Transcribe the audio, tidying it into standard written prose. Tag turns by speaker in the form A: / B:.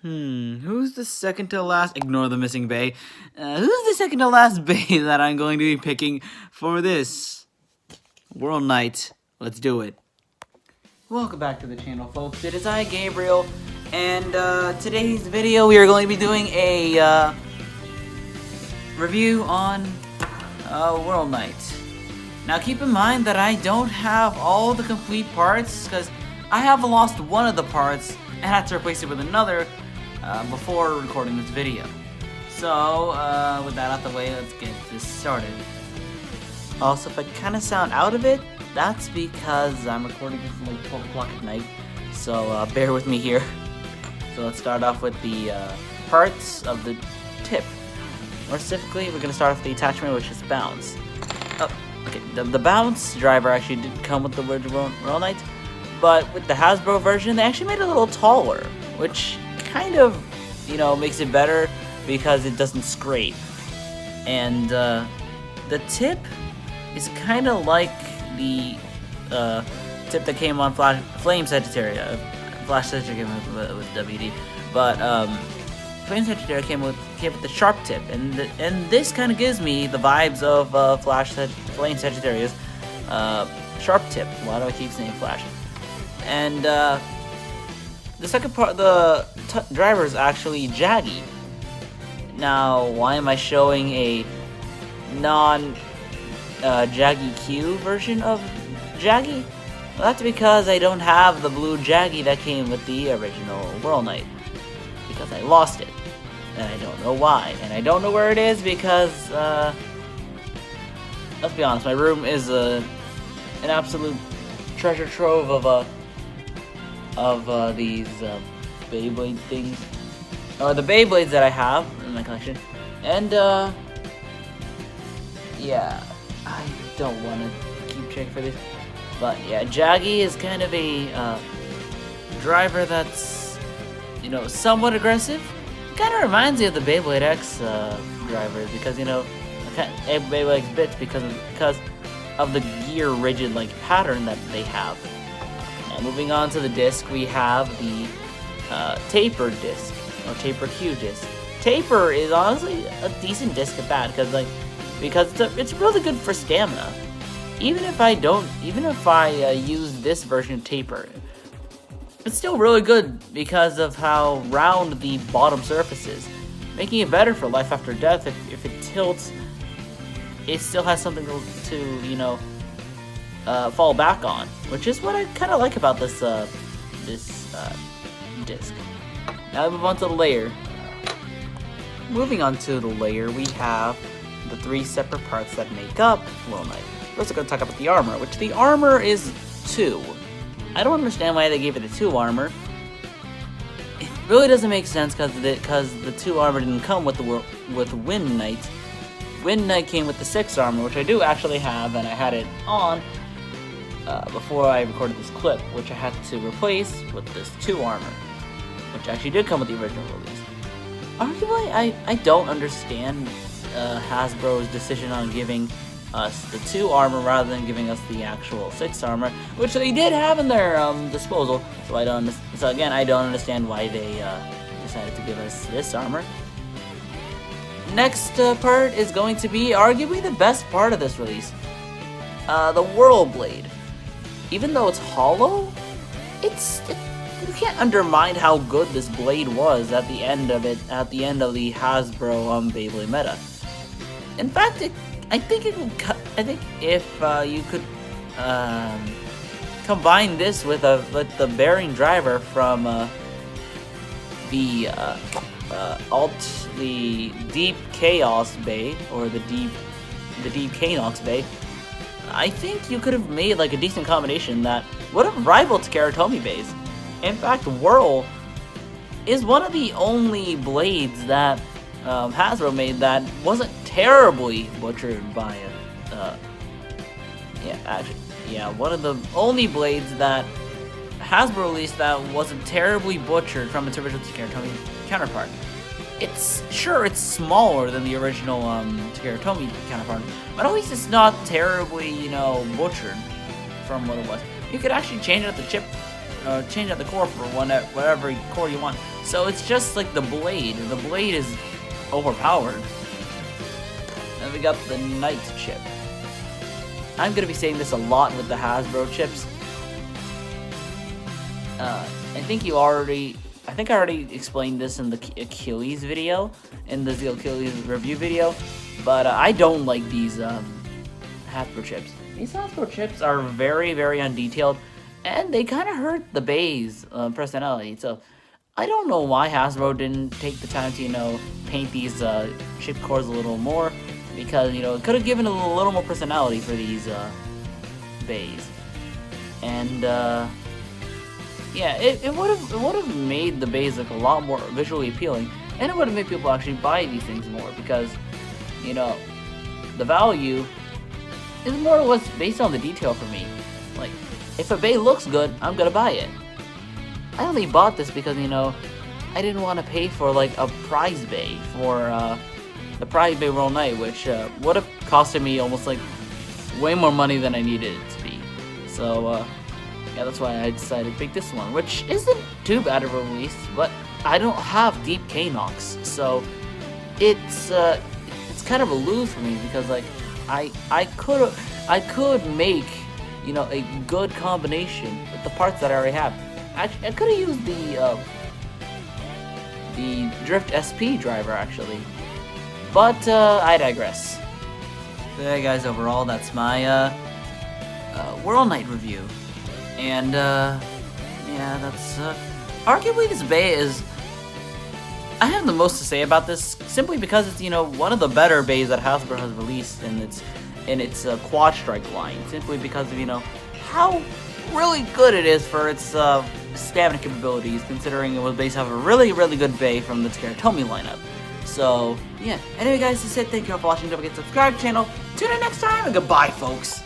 A: Who's the second to last? Ignore the missing bay. Who's the second to last bay that I'm going to be picking for this World Night? Let's do it. Welcome back to the channel, folks. It is I, Gabriel, and today's video we are going to be doing a review on World Night. Now keep in mind that I don't have all the complete parts because I have lost one of the parts and had to replace it with another before recording this video. So with that out the way, let's get this started. Also, if I kind of sound out of it, that's because I'm recording this at like 12 o'clock at night, so bear with me here. So let's start off with the parts of the tip. More specifically, we're going to start off with the attachment, which is bounce. Oh, okay, the bounce driver actually did come with the original World Night, but with the Hasbro version, they actually made it a little taller, which kind of, you know, makes it better because it doesn't scrape. And the tip is kind of like the tip that came on Flame Sagittaria. Flash Sagittaria came with WD, but Flame Sagittaria came with the sharp tip, and this kind of gives me the vibes of Flame Sagittaria's sharp tip. Why do I keep saying Flash? And the second part, the driver is actually jaggy. Now, why am I showing a non-jaggy Q version of jaggy? Well, that's because I don't have the blue jaggy that came with the original World Night, because I lost it, and I don't know why, and I don't know where it is because let's be honest, my room is an absolute treasure trove of these Beyblade things, or the Beyblades that I have in my collection, and yeah, I don't want to keep checking for this, but yeah, jaggy is kind of a driver that's, you know, somewhat aggressive. It kind of reminds me of the Beyblade X drivers, because, you know, Beyblade X bits because of the gear rigid like pattern that they have. And moving on to the disc, we have the taper disc, or taper Q disc. Taper is honestly a decent disc at that, because it's really good for stamina. Even if I use this version of taper, it's still really good because of how round the bottom surface is, making it better for life after death. If it tilts, it still has something to you know, fall back on, which is what I kind of like about this disc. Now we move on to the layer. Moving on to the layer, we have the 3 separate parts that make up World Night. First, we're going to talk about the armor, which the armor is 2. I don't understand why they gave it a 2 armor. It really doesn't make sense because the 2 armor didn't come with Wind Knight. Wind Knight came with the 6 armor, which I do actually have, and I had it on before I recorded this clip, which I had to replace with this 2 armor, which actually did come with the original release. Arguably, I don't understand Hasbro's decision on giving us the 2 armor rather than giving us the actual 6 armor, which they did have in their disposal. So I don't understand why they decided to give us this armor. Next part is going to be arguably the best part of this release, the Whirl blade. Even though it's hollow, you can't undermine how good this blade was at the end of the Hasbro Beyblade meta. In fact, I think if you could combine this with the bearing driver from the Deep Chaos Bay, or the Deep Kanox Bay, I think you could have made like a decent combination that would have rivaled Karatomi Bays. In fact, Whirl is one of the only blades that Hasbro made that wasn't terribly butchered by one of the only blades that Hasbro released that wasn't terribly butchered from its original Karatomi counterpart. It's smaller than the original Karatomi counterpart, but at least it's not terribly, you know, butchered from what it was. You could actually change out the chip, change out the core for whatever core you want. So it's just like the blade. The blade is overpowered. And we got the Knight chip. I'm gonna be saying this a lot with the Hasbro chips. I think I already explained this in the Achilles video, in the Achilles review video, but I don't like these Hasbro chips. These Hasbro chips are very, very undetailed, and they kind of hurt the Bay's personality. So I don't know why Hasbro didn't take the time to, you know, paint these chip cores a little more, because, you know, it could have given a little more personality for these Bays. And yeah, it would have made the Bays look a lot more visually appealing, and it would have made people actually buy these things more, because, you know, the value is more or less based on the detail for me. Like, if a Bay looks good, I'm gonna buy it. I only bought this because, you know, I didn't want to pay for like a prize Bay for the prize Bay Whirl Knight, which would have costed me almost like way more money than I needed it to be. So yeah, that's why I decided to pick this one, which isn't too bad of a release, but I don't have deep K-Nox, so it's kind of a lose for me, because like I could make, you know, a good combination with the parts that I already have. Actually, I could have used the Drift SP driver actually, but I digress. So yeah, guys, overall that's my Whirl Knight review, and yeah, that's arguably this Bay is. I have the most to say about this simply because it's, you know, one of the better Bays that Hasbro has released in its Quad Strike line, simply because of, you know, how really good it is for its stamina capabilities, considering it was based off a really, really good Bay from the Scaratomi lineup. So yeah, anyway guys, that's it. Thank you all for watching. Don't forget to subscribe to the channel. Tune in next time, and goodbye, folks.